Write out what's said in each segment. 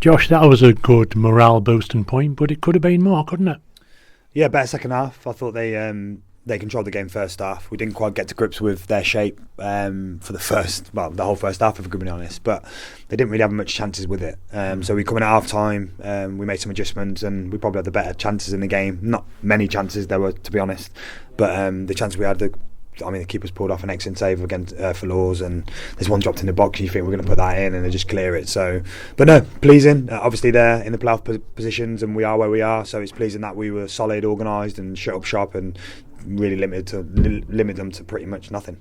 Josh, that was a good morale boosting point, but it could have been more, couldn't it? Yeah, better second half. I thought they controlled the game first half. We didn't quite get to grips with their shape for the whole first half, if I'm going to be honest. But they didn't really have much chances with it. So we come in at half time, we made some adjustments, and we probably had the better chances in the game. Not many chances there were, to be honest, but the chance we had, the keeper's pulled off an excellent save against for Laws, and there's one dropped in the box, and you think we're going to put that in, and they just clear it. So, but no, pleasing. Obviously, they're in the playoff positions, and we are where we are. So it's pleasing that we were solid, organised, and shut up shop, and really limit them to pretty much nothing.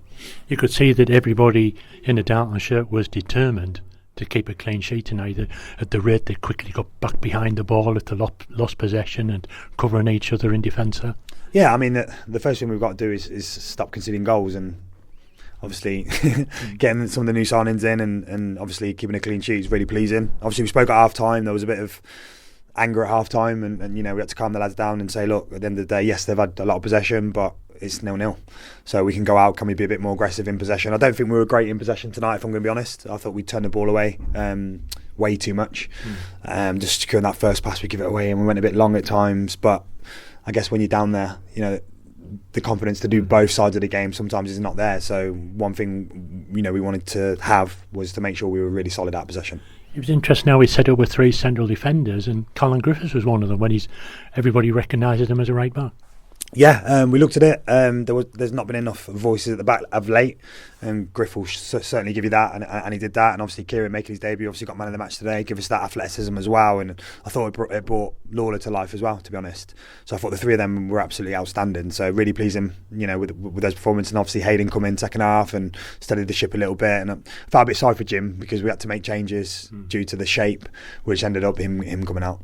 You could see that everybody in the Darlington shirt was determined to keep a clean sheet tonight. At the rate they quickly got back behind the ball if they lost possession and covering each other in defence. Yeah, I mean, the first thing we've got to do is stop conceding goals, and obviously getting some of the new signings in and obviously keeping a clean sheet is really pleasing. Obviously, we spoke at half time. There was a bit of anger at half time, and we had to calm the lads down and say, look, at the end of the day, yes, they've had a lot of possession, but it's 0-0. So we can go out. Can we be a bit more aggressive in possession? I don't think we were great in possession tonight, if I'm going to be honest. I thought we turned the ball away way too much. Just securing that first pass, we give it away, and we went a bit long at times. But I guess when you're down there, the confidence to do both sides of the game sometimes is not there. So one thing we wanted to have was to make sure we were really solid at possession. It was interesting how we set up with three central defenders, and Colin Griffiths was one of them when everybody recognises him as a right back. Yeah, we looked at it. There's not been enough voices at the back of late, and Griff will certainly give you that, and he did that. And obviously, Kieran making his debut, obviously got man of the match today, give us that athleticism as well. And I thought it brought Lawler to life as well, to be honest. So I thought the three of them were absolutely outstanding. So really pleasing, with those performances. And obviously Hayden come in second half and steadied the ship a little bit. And I felt a bit sorry for Jim because we had to make changes due to the shape, which ended up him coming out.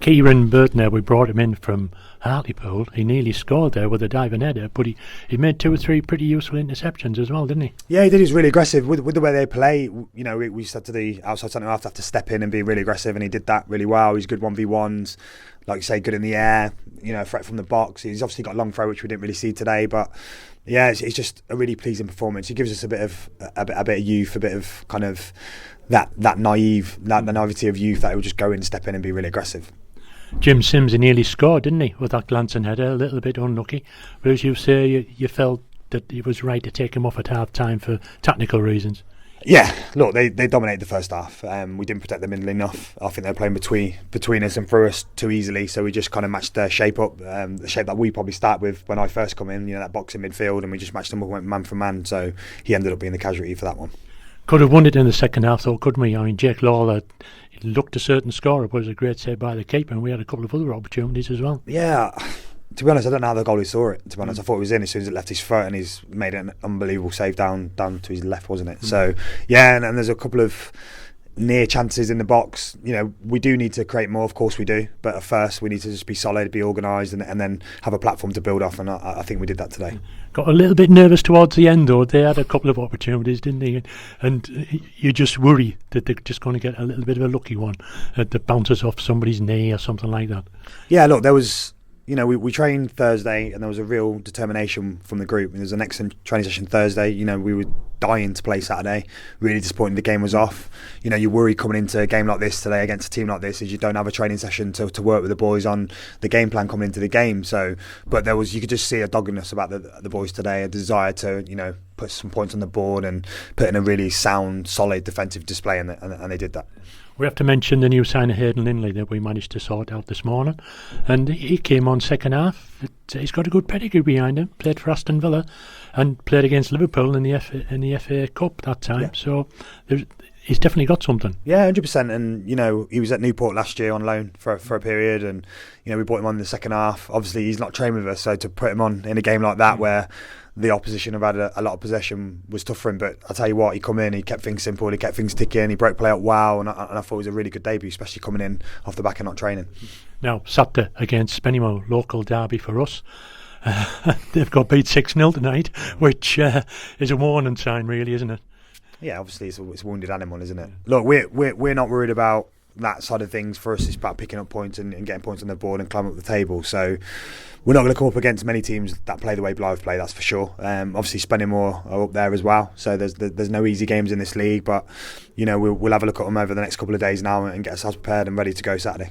Kieran Burton there, we brought him in from Hartlepool. He nearly scored there with a diving header, but he made 2 or 3 pretty useful interceptions as well, didn't he? Yeah, he did. He was really aggressive with the way they play. We said to the outside centre half to have to step in and be really aggressive, and he did that really well. He's good 1v1s, like you say, good in the air. Threat from the box. He's obviously got a long throw, which we didn't really see today, but yeah, it's just a really pleasing performance. He gives us a bit of youth, a bit of kind of that naivety of youth that he will just go in, step in, and be really aggressive. Jim Sims, he nearly scored, didn't he, with that glancing header? A little bit unlucky, but as you say, you felt that it was right to take him off at half time for technical reasons. Yeah, look, they dominated the first half. We didn't protect the middle enough. I think they were playing between us and through us too easily, so we just kind of matched their shape up, the shape that we probably start with when I first come in, that box in midfield, and we just matched them up, went man for man, so he ended up being the casualty for that one. Could have won it in the second half though, couldn't we? I mean, Jake Lawler looked a certain scorer, but it was a great save by the keeper, and we had a couple of other opportunities as well. Yeah, to be honest, I don't know how the goalie saw it. To be honest, I thought it was in as soon as it left his foot, and he's made an unbelievable save down to his left, wasn't it? So yeah, and there's a couple of near chances in the box. We do need to create more, of course we do, but at first we need to just be solid, be organised, and then have a platform to build off, and I think we did that today. Got a little bit nervous towards the end though. They had a couple of opportunities, didn't they? And you just worry that they're just going to get a little bit of a lucky one that bounces off somebody's knee or something like that. Yeah, look, there was we trained Thursday, and there was a real determination from the group. There was an excellent training session Thursday. We were dying to play Saturday. Really disappointed the game was off. You worry coming into a game like this today against a team like this is you don't have a training session to work with the boys on the game plan coming into the game. So, but you could just see a doggedness about the boys today, a desire to put some points on the board and put in a really sound, solid defensive display, and they did that. We have to mention the new signer Hayden Lindley that we managed to sort out this morning, and he came on second half. He's got a good pedigree behind him. Played for Aston Villa and played against Liverpool in the FA Cup that time. Yeah. So he's definitely got something. Yeah, 100%. And he was at Newport last year on loan for a period, and we brought him on in the second half. Obviously, he's not trained with us, so to put him on in a game like that where the opposition have had a lot of possession was tough for him, but I'll tell you what, he come in, he kept things simple, he kept things ticking, he broke play out well, and I thought it was a really good debut, especially coming in off the back and not training. Now, Saturday against Spennymoor, local derby for us. They've got beat 6-0 tonight, which is a warning sign, really, isn't it? Yeah, obviously it's a wounded animal, isn't it? Look, we're not worried about that side of things. For us, it's about picking up points and getting points on the board and climbing up the table. So we're not going to come up against many teams that play the way Blyth play, that's for sure. Obviously, Spennymoor are up there as well, so there's no easy games in this league. But we'll have a look at them over the next couple of days now and get ourselves prepared and ready to go Saturday.